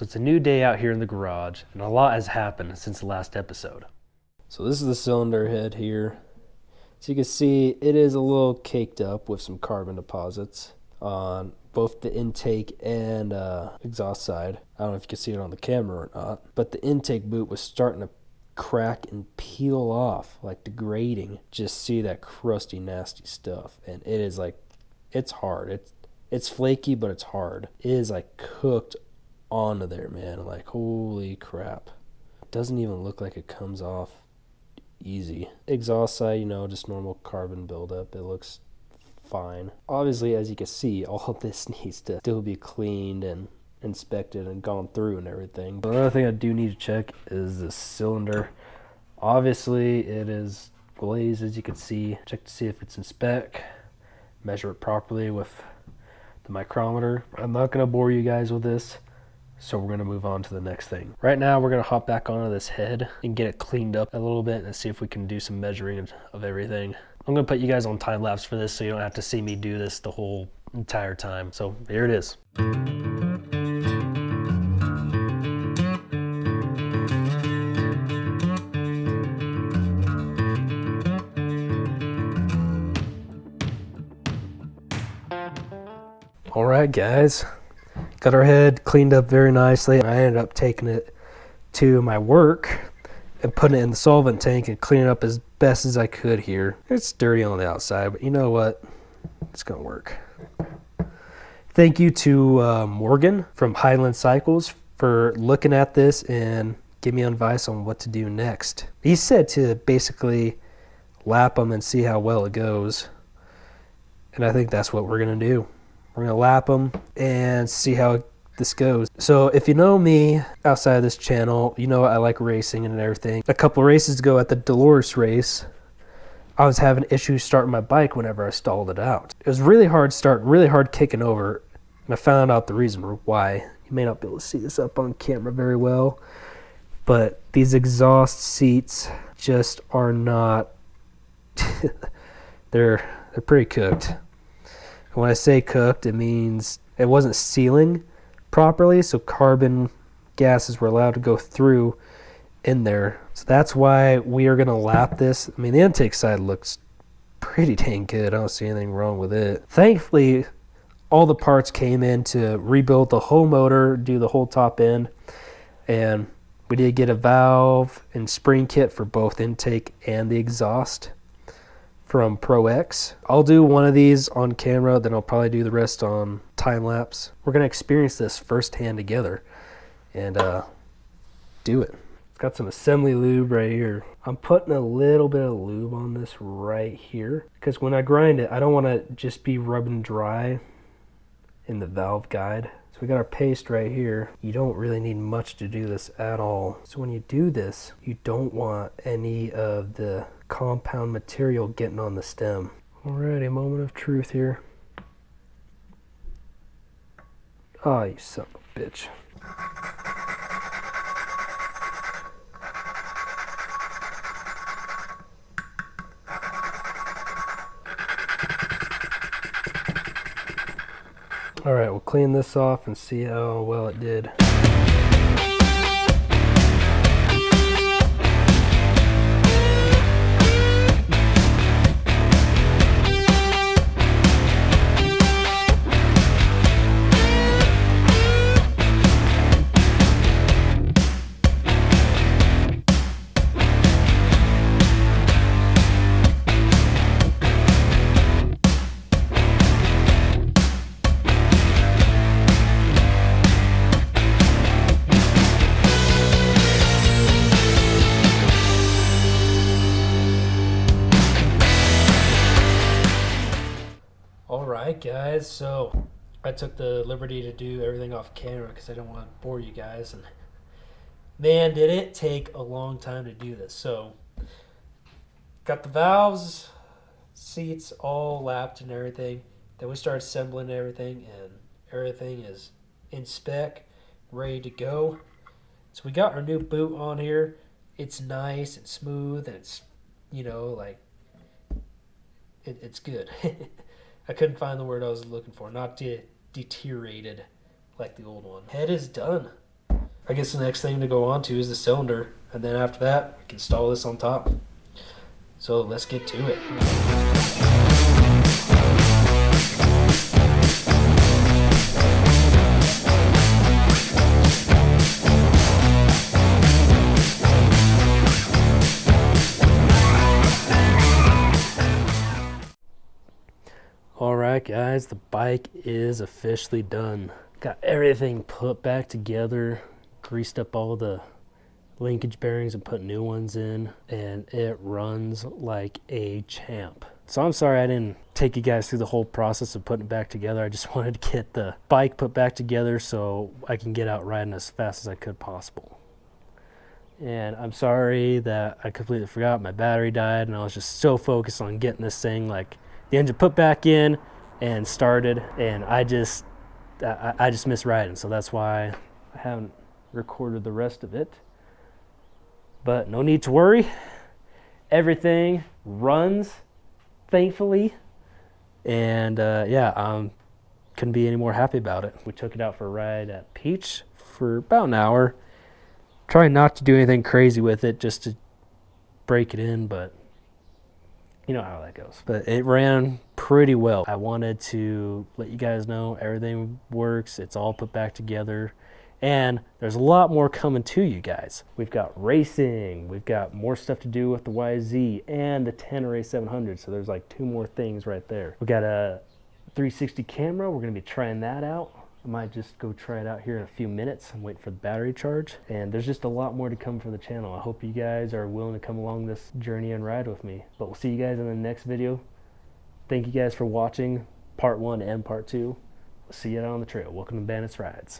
So it's a new day out here in the garage, and a lot has happened since the last episode. So this is the cylinder head here. So you can see it is a little caked up with some carbon deposits on both the intake and exhaust side. I don't know if you can see it on the camera or not, but the intake boot was starting to crack and peel off, like degrading. Just see that crusty, nasty stuff, and it is like, it's hard. It's flaky, but it's hard. It is like cooked onto there, man. Like, holy crap. It doesn't even look like it comes off easy. Exhaust side, you know, just normal carbon buildup. It looks fine. Obviously, as you can see, all of this needs to still be cleaned and inspected and gone through and everything. Another thing I do need to check is the cylinder. Obviously, it is glazed, as you can see. Check to see if it's in spec. Measure it properly with the micrometer. I'm not going to bore you guys with this, so we're going to move on to the next thing. Right now, we're going to hop back onto this head and get it cleaned up a little bit and see if we can do some measuring of everything. I'm going to put you guys on time lapse for this so you don't have to see me do this the whole entire time. So here it is. All right, guys, got our head cleaned up very nicely. I ended up taking it to my work and putting it in the solvent tank and cleaning it up as best as I could here. It's dirty on the outside, but you know what? It's gonna work. Thank you to Morgan from Highland Cycles for looking at this and give me advice on what to do next. He said to basically lap them and see how well it goes. And I think that's what we're gonna do. We're gonna lap them and see how this goes. So if you know me outside of this channel, you know I like racing and everything. A couple of races ago at the Dolores race, I was having issues starting my bike whenever I stalled it out. It was really hard starting, really hard kicking over, and I found out the reason why. You may not be able to see this up on camera very well, but these exhaust seats just are not, they're pretty cooked. When I say cooked, it means it wasn't sealing properly, so carbon gases were allowed to go through in there. So that's why we are going to lap this. I mean, the intake side looks pretty dang good. I don't see anything wrong with it. Thankfully, all the parts came in to rebuild the whole motor, do the whole top end, and we did get a valve and spring kit for both intake and the exhaust from Pro X. I'll do one of these on camera, then I'll probably do the rest on time lapse. We're gonna experience this firsthand together and do it. It's got some assembly lube right here. I'm putting a little bit of lube on this right here because when I grind it, I don't want to just be rubbing dry in the valve guide. So we got our paste right here. You don't really need much to do this at all. So when you do this, you don't want any of the compound material getting on the stem. Alrighty, moment of truth here. Oh, you son of a bitch. Alright, we'll clean this off and see how well it did. Alright guys, so I took the liberty to do everything off camera because I don't want to bore you guys, and man did it take a long time to do this. So got the valves, seats all lapped and everything. Then we started assembling everything and everything is in spec, ready to go. So we got our new boot on here. It's nice and smooth and it's, you know, like it's good. I couldn't find the word I was looking for. Not deteriorated like the old one. Head is done. I guess the next thing to go on to is the cylinder, and then after that, we can install this on top. So let's get to it. Alright guys, the bike is officially done. Got everything put back together, greased up all the linkage bearings and put new ones in, and it runs like a champ. So I'm sorry I didn't take you guys through the whole process of putting it back together. I just wanted to get the bike put back together so I can get out riding as fast as I could possible. And I'm sorry that I completely forgot my battery died, and I was just so focused on getting this thing, like, the engine put back in and started, and I just missed riding, so that's why I haven't recorded the rest of it. But no need to worry, everything runs, thankfully, and yeah, I couldn't be any more happy about it. We took it out for a ride at Peach for about an hour, trying not to do anything crazy with it, just to break it in, but you know how that goes. But it ran pretty well. I wanted to let you guys know everything works, it's all put back together, and there's a lot more coming to you guys. We've got racing, we've got more stuff to do with the YZ and the 10 A700, so there's like 2 more things right there. We got a 360 camera, we're gonna be trying that out. I might just go try it out here in a few minutes and wait for the battery charge. And there's just a lot more to come for the channel. I hope you guys are willing to come along this journey and ride with me. But we'll see you guys in the next video. Thank you guys for watching part 1 and part 2. We'll see you out on the trail. Welcome to Bandits Rides.